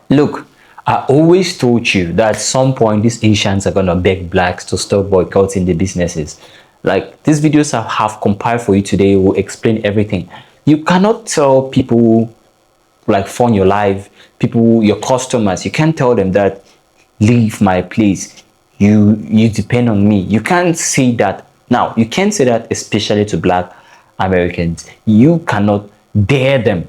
Look, I always told you that at some point these Asians are gonna beg blacks to stop boycotting the businesses. Like these videos I have compiled for you today will explain everything. You cannot tell people like fund your life, people, your customers, you can't tell them that leave my place. You depend on me. You can't say that. Now, you can't say that especially to black Americans. You cannot dare them,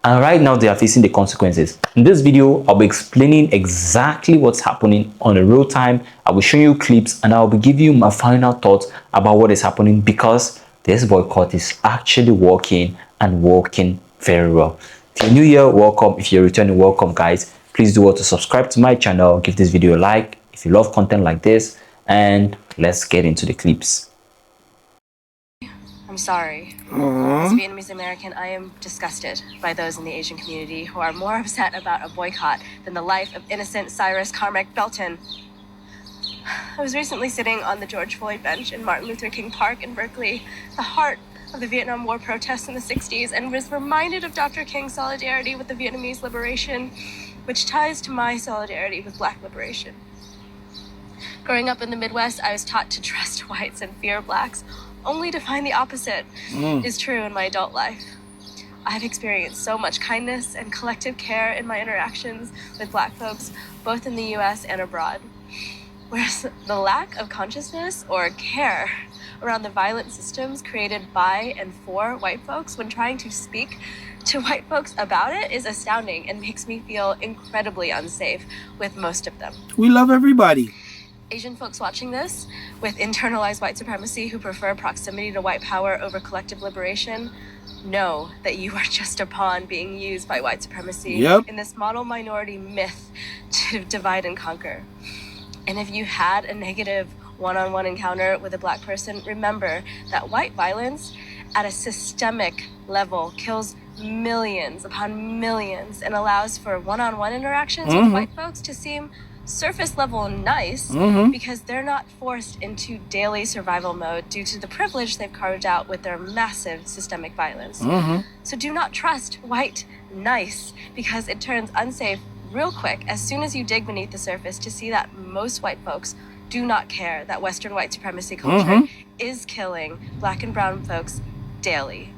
and right now they are facing the consequences. In this video, I'll be explaining exactly what's happening on a real time. I will show you clips and I'll be giving you my final thoughts about what is happening, because this boycott is actually working and working very well. If you're new here, welcome. If you're returning, welcome guys. Please do well to subscribe to my channel, give this video a like if you love content like this, and let's get into the clips. I'm sorry. As a Vietnamese American, I am disgusted by those in the Asian community who are more upset about a boycott than the life of innocent Cyrus Carmack Belton. I was recently sitting on the George Floyd bench in Martin Luther King Park in Berkeley, the heart of the Vietnam War protests in the 60s, and was reminded of Dr. King's solidarity with the Vietnamese liberation, which ties to my solidarity with Black liberation. Growing up in the Midwest, I was taught to trust whites and fear blacks, only to find the opposite is true in my adult life. I've experienced so much kindness and collective care in my interactions with Black folks, both in the US and abroad. Whereas the lack of consciousness or care around the violent systems created by and for white folks when trying to speak to white folks about it is astounding and makes me feel incredibly unsafe with most of them. We love everybody. Asian folks watching this with internalized white supremacy who prefer proximity to white power over collective liberation know that you are just a pawn being used by white supremacy in this model minority myth to divide and conquer. And if you had a negative one-on-one encounter with a Black person, remember that white violence at a systemic level kills millions upon millions and allows for one-on-one interactions with white folks to seem surface level nice because they're not forced into daily survival mode due to the privilege they've carved out with their massive systemic violence. So do not trust white nice, because it turns unsafe real quick as soon as you dig beneath the surface to see that most white folks do not care that Western white supremacy culture is killing Black and brown folks daily.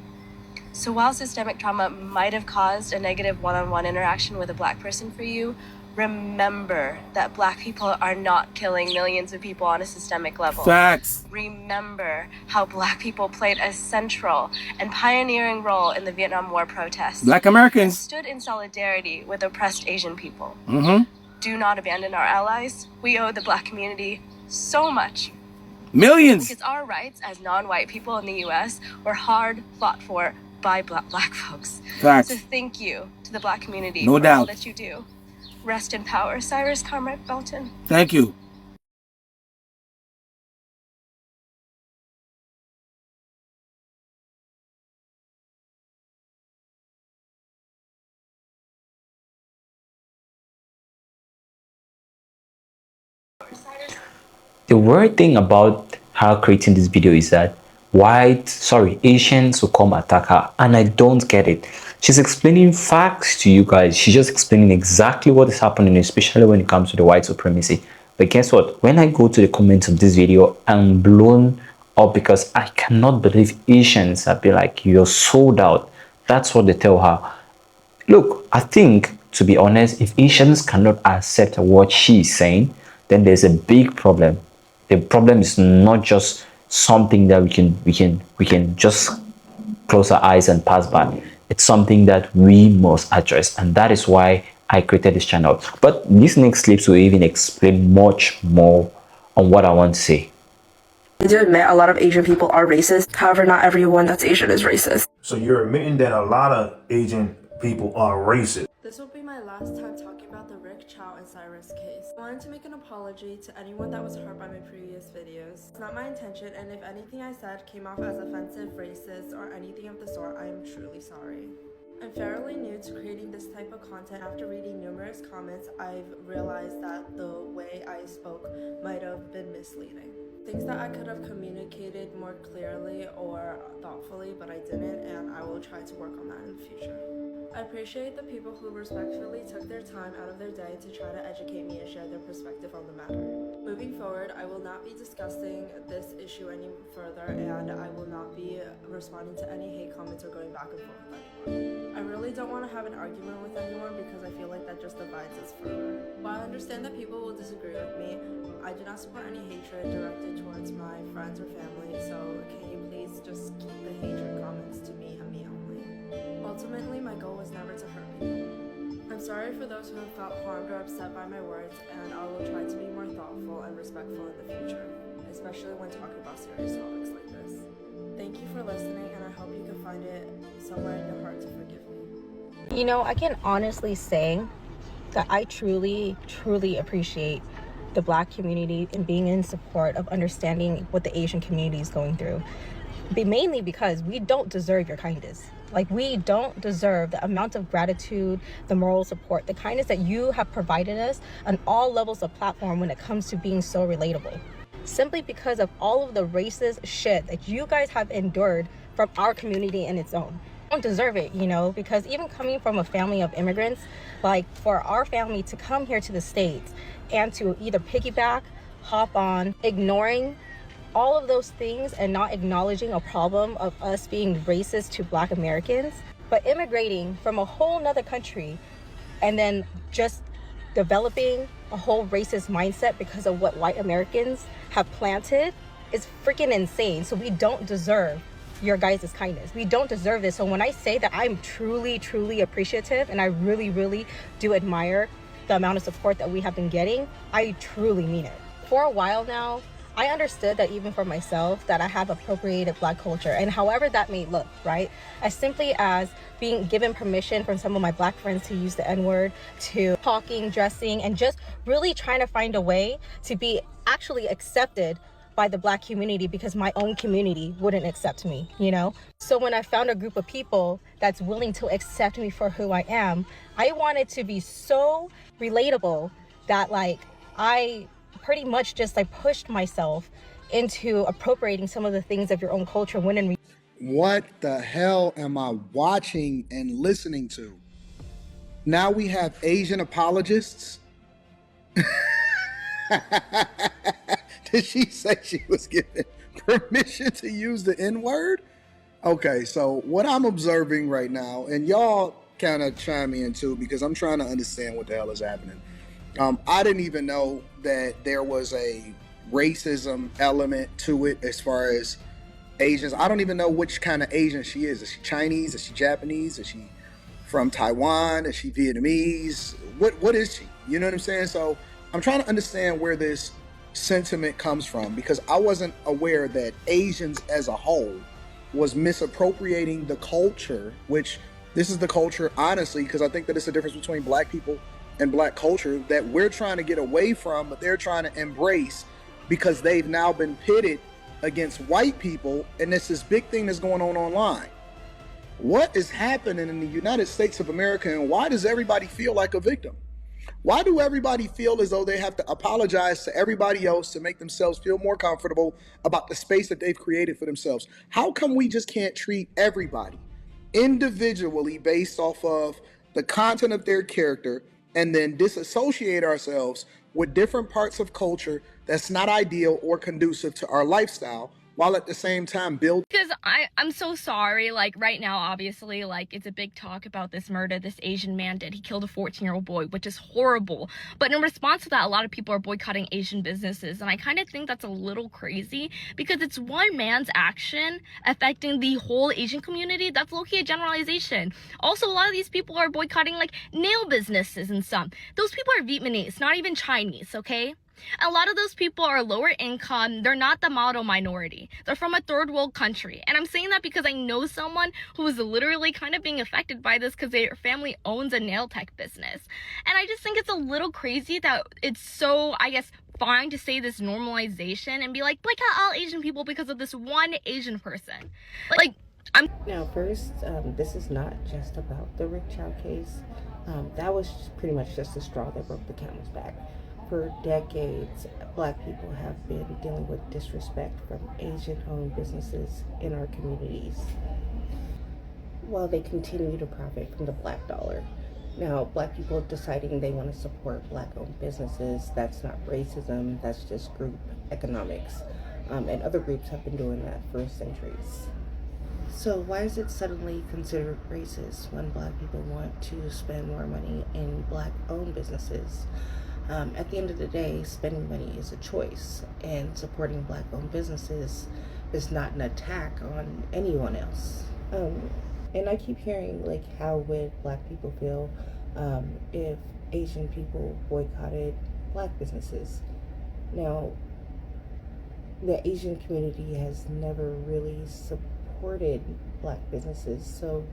So while systemic trauma might have caused a negative one-on-one interaction with a Black person for you, remember that Black people are not killing millions of people on a systemic level. Facts. Remember how Black people played a central and pioneering role in the Vietnam War protests. Black Americans stood in solidarity with oppressed Asian people. Do not abandon our allies. We owe the Black community so much. Millions. Because our rights as non-white people in the US were hard fought for by Black folks. Facts. So thank you to the Black community No for doubt. all that you do. Rest in power, Cyrus Carmack Belton. Thank you. The weird thing about her creating this video is that Asians will come attack her, and I don't get it. She's explaining facts to you guys. She's just explaining exactly what is happening, especially when it comes to the white supremacy. But guess what? When I go to the comments of this video, I'm blown up because I cannot believe Asians have been like, you're sold out. That's what they tell her. Look, I think, to be honest, if Asians cannot accept what she's saying, then there's a big problem. The problem is not just something that we can just close our eyes and pass by. It's something that we must address, and that is why I created this channel. But these next clips will even explain much more on what I want to say. I do admit a lot of Asian people are racist. However, not everyone that's Asian is racist. So you're admitting that a lot of Asian people are racist. This will be my last time talking about the Rick, Chow, and Cyrus case. I wanted to make an apology to anyone that was hurt by my previous videos. It's not my intention, and if anything I said came off as offensive, racist, or anything of the sort, I am truly sorry. I'm fairly new to creating this type of content. After reading numerous comments, I've realized that the way I spoke might have been misleading. Things that I could have communicated more clearly or thoughtfully, but I didn't, and I will try to work on that in the future. I appreciate the people who respectfully took their time out of their day to try to educate me and share their perspective on the matter. Moving forward, I will not be discussing this issue any further, and I will not be responding to any hate comments or going back and forth with anyone. I really don't want to have an argument with anyone because I feel like that just divides us further. While I understand that people will disagree with me, I do not support any hatred directed towards my friends or family, so can you please just keep the hatred comments to me and me only. Ultimately, my goal was never to hurt people. I'm sorry for those who have felt harmed or upset by my words, and I will try to be more thoughtful and respectful in the future, especially when talking about serious topics like this. Thank you for listening, and I hope you can find it somewhere in your heart to forgive me. You know, I can honestly say that I truly, truly appreciate the Black community and being in support of understanding what the Asian community is going through. Mainly because we don't deserve your kindness. Like, we don't deserve the amount of gratitude, the moral support, the kindness that you have provided us on all levels of platform when it comes to being so relatable. Simply because of all of the racist shit that you guys have endured from our community in its own. Don't deserve it, you know, because even coming from a family of immigrants, like, for our family to come here to the States and to either piggyback, hop on, ignoring all of those things and not acknowledging a problem of us being racist to Black Americans, but immigrating from a whole nother country and then just developing a whole racist mindset because of what white Americans have planted is freaking insane. So we don't deserve your guys' kindness. We don't deserve this. So when I say that I'm truly, truly appreciative and I really, really do admire the amount of support that we have been getting, I truly mean it. For a while now, I understood that even for myself, that I have appropriated Black culture, and however that may look, right? As simply as being given permission from some of my Black friends to use the N-word, to talking, dressing, and just really trying to find a way to be actually accepted by the Black community because my own community wouldn't accept me, you know? So when I found a group of people that's willing to accept me for who I am, I wanted to be so relatable that, like, I pretty much just like pushed myself into appropriating some of the things of your own culture when in what the hell am I watching and listening to? Now we have Asian apologists. Did she say she was given permission to use the N-word? Okay, so what I'm observing right now, and y'all kind of chime in too, because I'm trying to understand what the hell is happening. I didn't even know that there was a racism element to it as far as Asians. I don't even know which kind of Asian she is. Is she Chinese? Is she Japanese? Is she from Taiwan? Is she Vietnamese? What is she? You know what I'm saying? So I'm trying to understand where this sentiment comes from, because I wasn't aware that Asians as a whole was misappropriating the culture, which this is the culture, honestly, because I think that it's the difference between Black people and Black culture that we're trying to get away from, but they're trying to embrace because they've now been pitted against white people, and it's this big thing that's going on online. What is happening in the United States of America, and why does everybody feel like a victim? Why do everybody feel as though they have to apologize to everybody else to make themselves feel more comfortable about the space that they've created for themselves? How come we just can't treat everybody individually based off of the content of their character and then disassociate ourselves with different parts of culture that's not ideal or conducive to our lifestyle, while at the same time build? Because I'm so sorry, like right now, obviously, like it's a big talk about this murder this Asian man did. He killed a 14-year-old boy, which is horrible. But in response to that, a lot of people are boycotting Asian businesses. And I kind of think that's a little crazy because it's one man's action affecting the whole Asian community. That's low-key a generalization. Also, a lot of these people are boycotting like nail businesses and some. Those people are Vietnamese, not even Chinese, okay? A lot of those people are lower income. They're not the model minority. They're from a third world country. And I'm saying that because I know someone who is literally kind of being affected by this because their family owns a nail tech business. And I just think it's a little crazy that it's so, I guess, fine to say this normalization and be like, boycott all Asian people because of this one Asian person. Like, Now, first, this is not just about the Rick Chow case. That was pretty much just the straw that broke the camel's back. For decades, Black people have been dealing with disrespect from Asian-owned businesses in our communities. while they continue to profit from the black dollar. Now, black people deciding they want to support black-owned businesses, that's not racism, that's just group economics. And other groups have been doing that for centuries. So why is it suddenly considered racist when black people want to spend more money in black-owned businesses? At the end of the day, spending money is a choice, and supporting black-owned businesses is not an attack on anyone else. And I keep hearing, like, how would black people feel if Asian people boycotted black businesses? Now, the Asian community has never really supported black businesses, so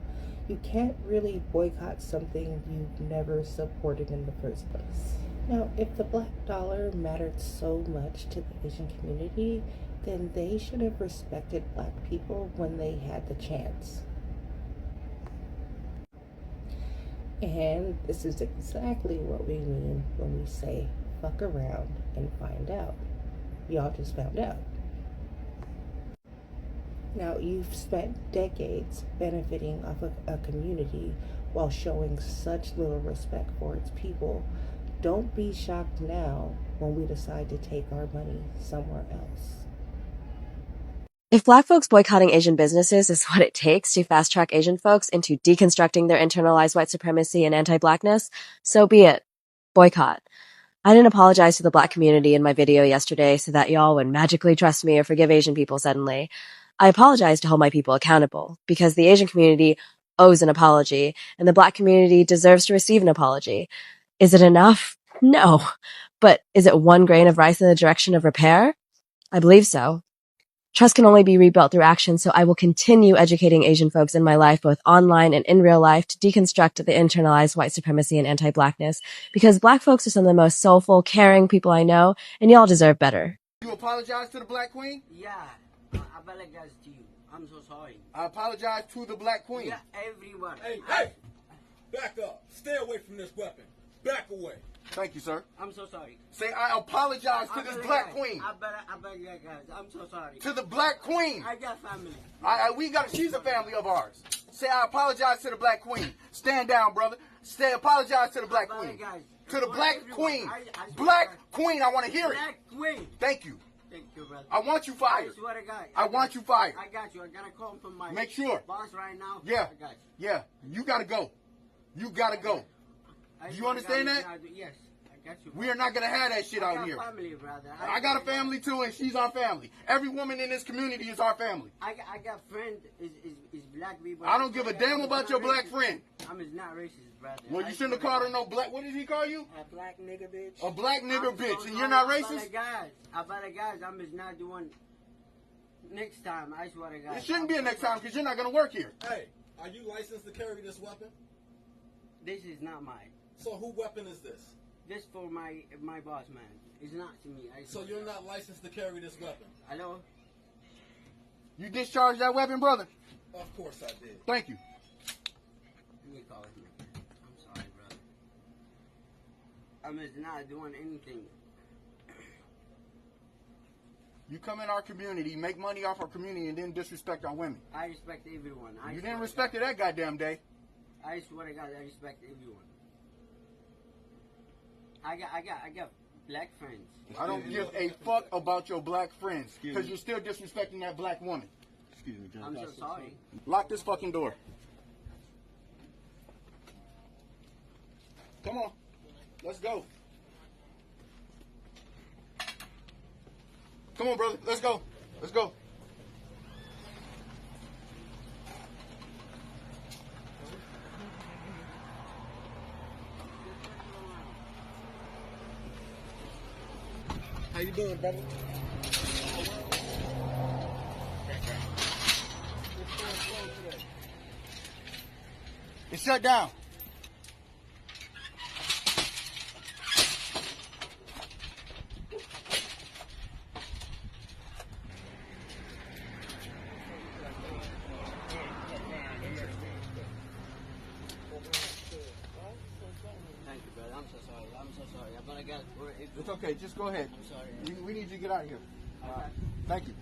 you can't really boycott something you've never supported in the first place. Now, if the black dollar mattered so much to the Asian community, then they should have respected black people when they had the chance. And this is exactly what we mean when we say fuck around and find out. Y'all just found out. Now, you've spent decades benefiting off of a community while showing such little respect for its people. Don't be shocked now when we decide to take our money somewhere else. If Black folks boycotting Asian businesses is what it takes to fast-track Asian folks into deconstructing their internalized white supremacy and anti-Blackness, so be it. Boycott. I didn't apologize to the Black community in my video yesterday so that y'all would magically trust me or forgive Asian people suddenly. I apologized to hold my people accountable, because the Asian community owes an apology, and the Black community deserves to receive an apology. Is it enough? No. But is it one grain of rice in the direction of repair? I believe so. Trust can only be rebuilt through action, so I will continue educating Asian folks in my life, both online and in real life, to deconstruct the internalized white supremacy and anti-Blackness, because Black folks are some of the most soulful, caring people I know, and y'all deserve better. You apologize to the Black Queen? Yeah, I apologize to you. I'm so sorry. I apologize to the Black Queen. Yeah, everyone. Hey! Back up. Stay away from this weapon. Back away. Thank you, sir. I'm so sorry. Say, I apologize to this Black Queen. I apologize, guys. I'm so sorry. To the Black Queen. I got family. She's a family of ours. Say, I apologize to the Black Queen. Stand down, brother. Apologize to the Black Queen. To the Black Queen. Black Queen, I want to hear it. Black Queen. Thank you. Thank you, brother. I want you fired. I swear to God. I want you fired. I got you. I got to call from my Make sure. boss right now. Yeah. I got you. Yeah. You got to go. You got to go. Do you understand that? Yes. I got you. We are not going to have that shit out here. I got family, brother. I got a family too, and she's our family. Every woman in this community is our family. I got friend is black people. I don't give a damn about your black friend. I'm not racist, brother. Well, you shouldn't have called her no black. What did he call you? A black nigga bitch. A black nigga bitch, and you're not racist? I apologize. I'm not doing. Next time, I swear to God. It shouldn't be a next time because you're not going to work here. Hey, are you licensed to carry this weapon? This is not mine. So who weapon is this? This for my boss, man. It's not to me. So you're not licensed to carry this weapon? Hello? You discharged that weapon, brother? Of course I did. Thank you. Let me call him again. I'm sorry, brother. I'm just not doing anything. You come in our community, make money off our community, and then disrespect our women. I respect everyone. You didn't respect it that goddamn day. I swear to God, I respect everyone. I got black friends. I don't give a fuck about your black friends because you're still disrespecting that black woman. Excuse me, John. I'm so sorry. Lock this fucking door. Come on. Let's go. Come on, brother. Let's go. Let's go. How you doing, brother? It's shut down. Thank you, brother. I'm so sorry. I'm so sorry. I'm gonna get. It's okay. Just go ahead. I'm sorry. We need you to get out of here. Thank you.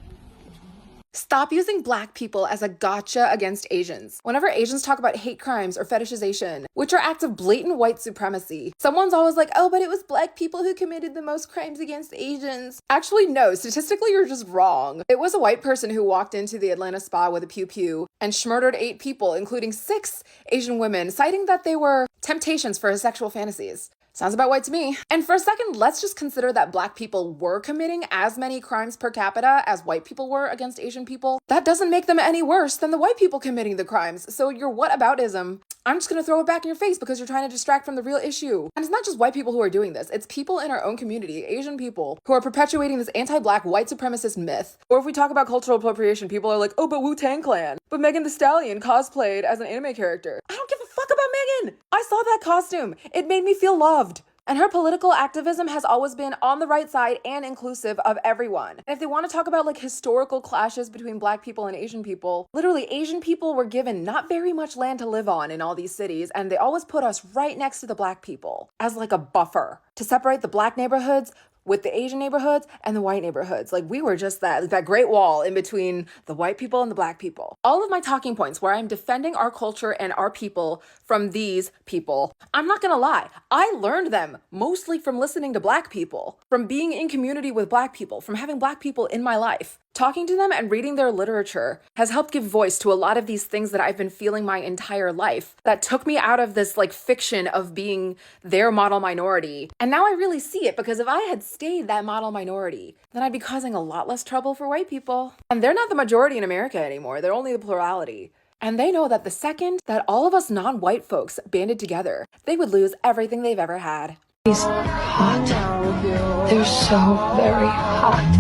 Stop using black people as a gotcha against Asians. Whenever Asians talk about hate crimes or fetishization, which are acts of blatant white supremacy, someone's always like, oh, but it was black people who committed the most crimes against Asians. Actually, no, statistically, you're just wrong. It was a white person who walked into the Atlanta spa with a pew-pew and murdered 8 people, including 6 Asian women, citing that they were temptations for his sexual fantasies. Sounds about white to me. And for a second, let's just consider that black people were committing as many crimes per capita as white people were against Asian people. That doesn't make them any worse than the white people committing the crimes. So your whataboutism, I'm just gonna throw it back in your face because you're trying to distract from the real issue. And it's not just white people who are doing this, it's people in our own community, Asian people, who are perpetuating this anti-black white supremacist myth. Or if we talk about cultural appropriation, people are like, oh, but Wu-Tang Clan. But Megan Thee Stallion cosplayed as an anime character. I don't give a fuck about Megan! I saw that costume. It made me feel loved. And her political activism has always been on the right side and inclusive of everyone. And if they want to talk about like historical clashes between black people and Asian people, literally Asian people were given not very much land to live on in all these cities, and they always put us right next to the black people as like a buffer to separate the black neighborhoods with the Asian neighborhoods and the white neighborhoods. Like we were just that great wall in between the white people and the black people. All of my talking points where I'm defending our culture and our people from these people, I'm not gonna lie, I learned them mostly from listening to black people, from being in community with black people, from having black people in my life. Talking to them and reading their literature has helped give voice to a lot of these things that I've been feeling my entire life that took me out of this like fiction of being their model minority. And now I really see it, because if I had stayed that model minority, then I'd be causing a lot less trouble for white people. And they're not the majority in America anymore, they're only the plurality. And they know that the second that all of us non-white folks banded together, they would lose everything they've ever had. He's hot. They're so very hot.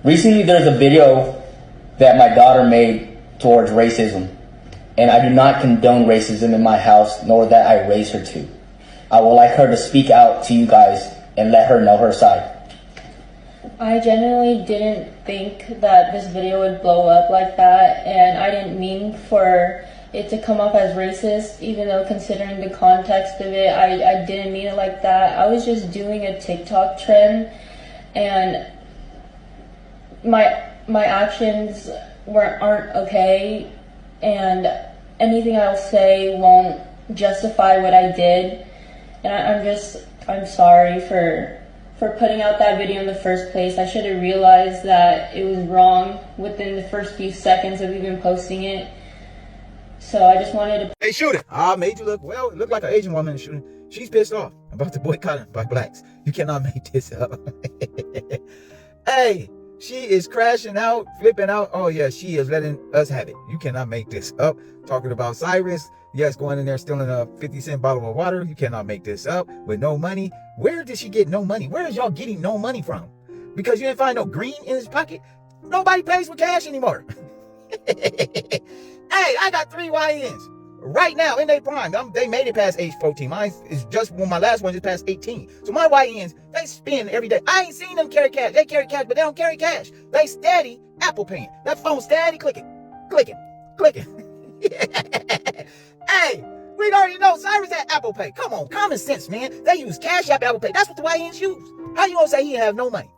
Recently, there's a video that my daughter made towards racism, and I do not condone racism in my house, nor that I raise her to. I would like her to speak out to you guys and let her know her side. I genuinely didn't think that this video would blow up like that, and I didn't mean for it to come off as racist, even though considering the context of it, I didn't mean it like that. I was just doing a TikTok trend, and my actions aren't okay, and anything I'll say won't justify what I did. And I'm sorry for putting out that video in the first place. I should have realized that it was wrong within the first few seconds of even posting it. So I just wanted to... Hey, shoot it. I made you look, well, it looked like an Asian woman shooting. She's pissed off about the boycotting by blacks. You cannot make this up. Hey, she is crashing out, flipping out. Oh yeah, she is letting us have it. You cannot make this up. Talking about Cyrus. Yes, going in there stealing a 50-cent bottle of water. You cannot make this up with no money. Where did she get no money? Where is y'all getting no money from? Because you didn't find no green in his pocket? Nobody pays with cash anymore. Hey, I got 3 YNs right now in their prime. They made it past age 14. Mine is just, well, my last one just past 18. So my YNs, they spend every day. I ain't seen them carry cash. They carry cash, but they don't carry cash. They steady Apple paying. That phone steady clicking. Hey, we already know Cyrus had Apple Pay. Come on, common sense, man. They use Cash App, Apple Pay. That's what the YNs use. How you gonna say he have no money?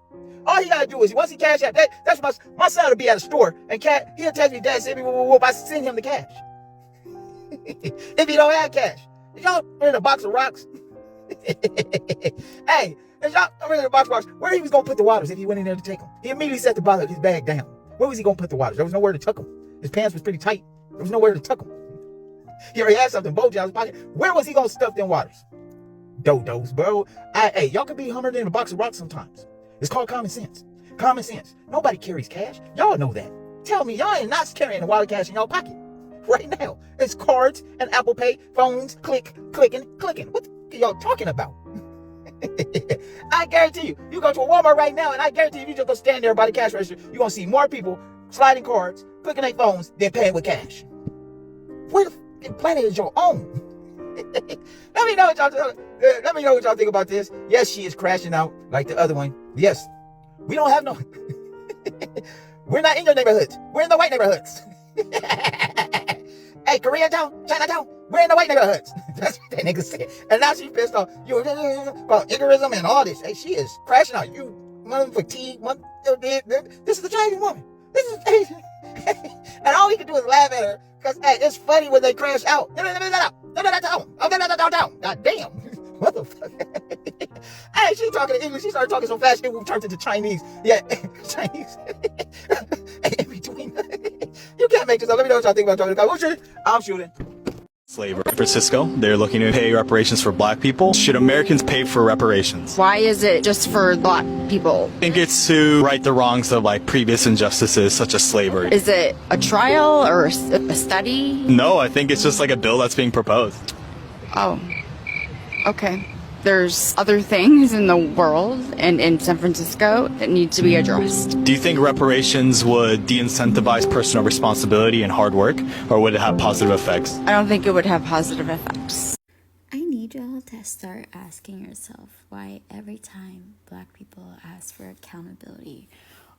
All he gotta do is, once he Cash App, that's my son will be at a store and he'll text me, Dad, send me whoop, I send him the cash. If he don't have cash. If y'all in a box of rocks, hey, if y'all in a box of rocks, where he was gonna put the waters if he went in there to take them? He immediately set the bottle of his bag down. Where was he gonna put the waters? There was nowhere to tuck them. His pants was pretty tight. There was nowhere to tuck them. He already had something bulging out his pocket. Where was he gonna stuff them waters? Dodos, bro. Hey, y'all can be hummered in a box of rocks sometimes. It's called common sense. Common sense. Nobody carries cash. Y'all know that. Tell me, y'all ain't not carrying a wallet cash in y'all pocket right now. It's cards and Apple Pay, phones, clicking. What are y'all talking about? I guarantee you, you go to a Walmart right now, and I guarantee you, if you just go stand there by the cash register, you're gonna see more people sliding cards, clicking their phones, than paying with cash. Where the planet is your own? Let me know what y'all think about this. Yes, she is crashing out like the other one. Yes, we don't have no. We're not in your neighborhoods. We're in the white neighborhoods. Hey, Koreatown, Chinatown, we're in the white neighborhoods. That's what that nigga said. And now she's pissed off. You about Icarism and all this. Hey, she is crashing out. You mother fatigue. This is the Chinese woman. This is Asian. And all he can do is laugh at her because, hey, it's funny when they crash out. God damn. What the fuck? Hey, she talking in English. She started talking so fast, it turned into Chinese. Yeah, Chinese. In between. You can't make this up. Let me know what y'all think about talking about. I'm shooting. Slavery. San Francisco, they're looking to pay reparations for black people. Should Americans pay for reparations? Why is it just for black people? I think it's to right the wrongs of like previous injustices such as slavery. Is it a trial or a study? No, I think it's just like a bill that's being proposed. Oh, okay. There's other things in the world and in San Francisco that need to be addressed. Do you think reparations would de-incentivize personal responsibility and hard work, or would it have positive effects? I don't think it would have positive effects. I need y'all to start asking yourself why every time black people ask for accountability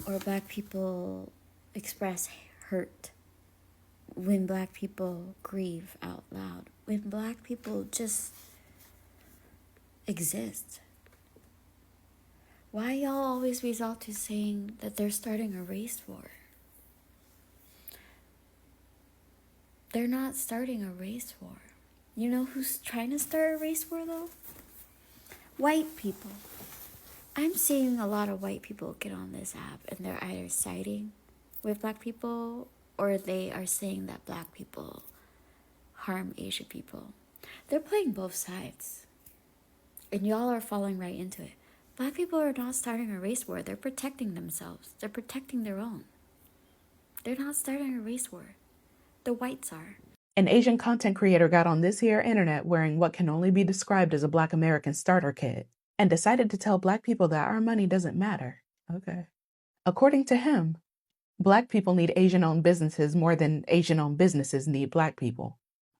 or black people express hurt, when black people grieve out loud, when black people just exist, why y'all always resort to saying that they're starting a race war? They're not starting a race war. You know who's trying to start a race war though? White people. I'm seeing a lot of white people get on this app and they're either siding with black people or they are saying that black people harm Asian people. They're playing both sides. And y'all are falling right into it. Black people are not starting a race war. They're protecting themselves. They're protecting their own. They're not starting a race war. The whites are. An Asian content creator got on this here internet wearing what can only be described as a Black American starter kit and decided to tell black people that our money doesn't matter. Okay. According to him, black people need Asian-owned businesses more than Asian-owned businesses need black people.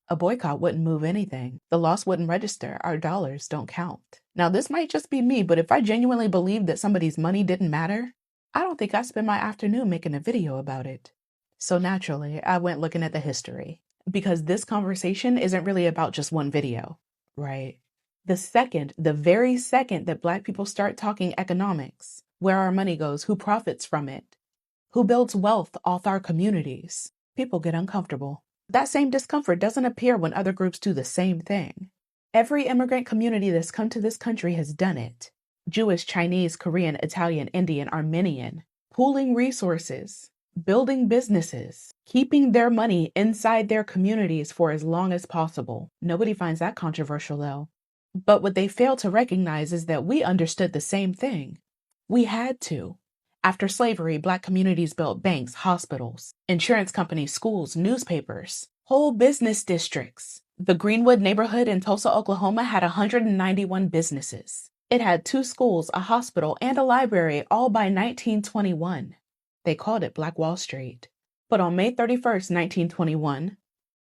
A boycott wouldn't move anything. The loss wouldn't register. Our dollars don't count. Now, this might just be me, but if I genuinely believed that somebody's money didn't matter, I don't think I'd spend my afternoon making a video about it. So naturally, I went looking at the history. Because this conversation isn't really about just one video, right? The very second that black people start talking economics, where our money goes, who profits from it, who builds wealth off our communities, people get uncomfortable. That same discomfort doesn't appear when other groups do the same thing. Every immigrant community that's come to this country has done it. Jewish, Chinese, Korean, Italian, Indian, Armenian, pooling resources, building businesses, keeping their money inside their communities for as long as possible. Nobody finds that controversial though. But what they fail to recognize is that we understood the same thing. We had to. After slavery, black communities built banks, hospitals, insurance companies, schools, newspapers, whole business districts. The Greenwood neighborhood in Tulsa, Oklahoma had 191 businesses. It had 2 schools, a hospital, and a library, all by 1921. They called it Black Wall Street. But on May 31st, 1921,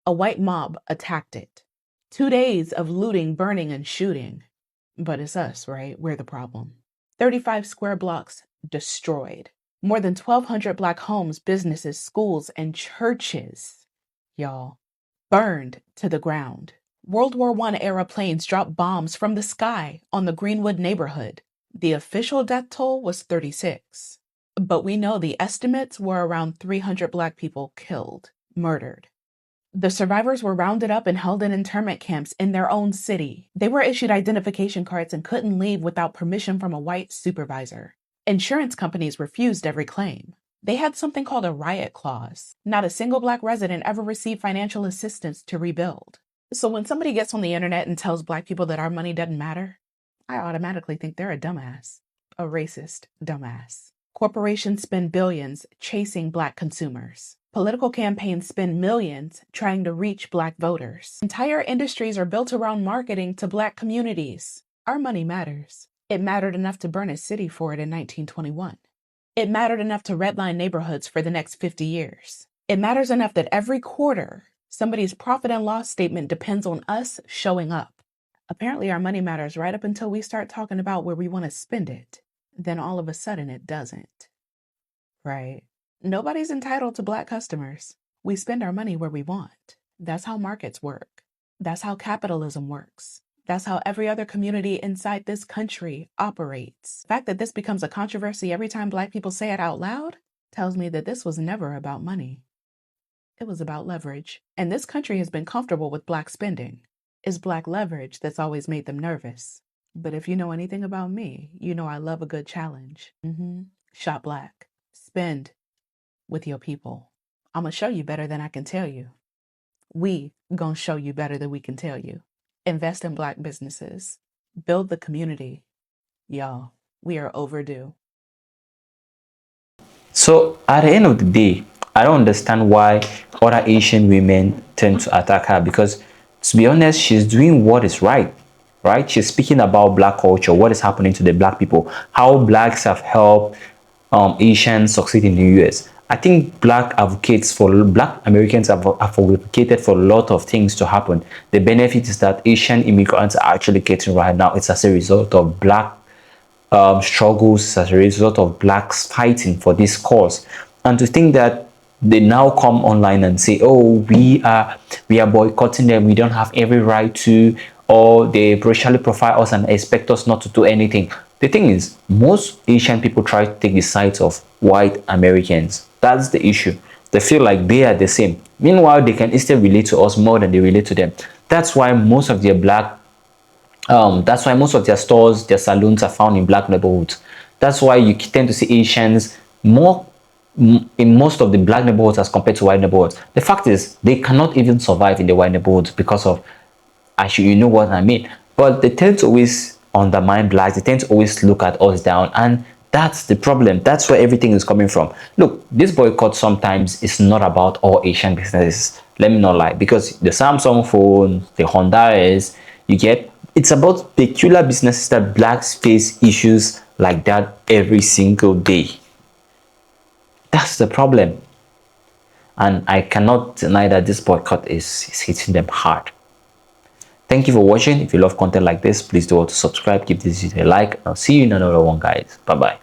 a white mob attacked it. 2 days of looting, burning, and shooting. But it's us, right? We're the problem. 35 square blocks destroyed. More than 1,200 black homes, businesses, schools, and churches, y'all, burned to the ground. World War I era planes dropped bombs from the sky on the Greenwood neighborhood. The official death toll was 36. But we know the estimates were around 300 black people killed, murdered. The survivors were rounded up and held in internment camps in their own city. They were issued identification cards and couldn't leave without permission from a white supervisor. Insurance companies refused every claim. They had something called a riot clause. Not a single black resident ever received financial assistance to rebuild. So when somebody gets on the internet and tells black people that our money doesn't matter, I automatically think they're a dumbass. A racist dumbass. Corporations spend billions chasing black consumers. Political campaigns spend millions trying to reach black voters. Entire industries are built around marketing to black communities. Our money matters. It mattered enough to burn a city for it in 1921. It mattered enough to redline neighborhoods for the next 50 years. It matters enough that every quarter, somebody's profit and loss statement depends on us showing up. Apparently our money matters right up until we start talking about where we want to spend it. Then all of a sudden it doesn't. Right? Nobody's entitled to black customers. We spend our money where we want. That's how markets work. That's how capitalism works. That's how every other community inside this country operates. The fact that this becomes a controversy every time Black people say it out loud tells me that this was never about money. It was about leverage. And this country has been comfortable with Black spending. It's Black leverage that's always made them nervous. But if you know anything about me, you know I love a good challenge. Shop Black. Spend with your people. I'm gonna show you better than I can tell you. We gonna show you better than we can tell you. Invest in Black businesses. Build the community. Y'all, we are overdue. So at the end of the day, I don't understand why other Asian women tend to attack her, because to be honest, she's doing what is right. She's speaking about Black culture, what is happening to the Black people, how Blacks have helped Asians succeed in the US. I think Black Americans have advocated for a lot of things to happen. The benefit is that Asian immigrants are actually getting right now. It's as a result of Black struggles, as a result of Blacks fighting for this cause. And to think that they now come online and say, oh, we are boycotting them, we don't have every right to, or they racially profile us and expect us not to do anything. The thing is, most Asian people try to take the sides of white Americans. That's the issue. They feel like they are the same. Meanwhile, they can instead relate to us more than they relate to them. That's why most of their that's why most of their stores, their salons are found in Black neighborhoods. That's why you tend to see Asians more in most of the Black neighborhoods as compared to white neighborhoods. The fact is, they cannot even survive in the white neighborhoods because of, actually, you know what I mean. But they tend to always undermine Blacks. They tend to always look at us down, and that's the problem. That's where everything is coming from. Look, this boycott sometimes is not about all Asian businesses. Let me not lie, because the Samsung phone, the Honda you get, it's about peculiar businesses that Blacks face issues like that every single day. That's the problem. And I cannot deny that this boycott is hitting them hard. Thank you for watching. If you love content like this, please do also subscribe, give this video a like. I'll see you in another one, guys. Bye bye.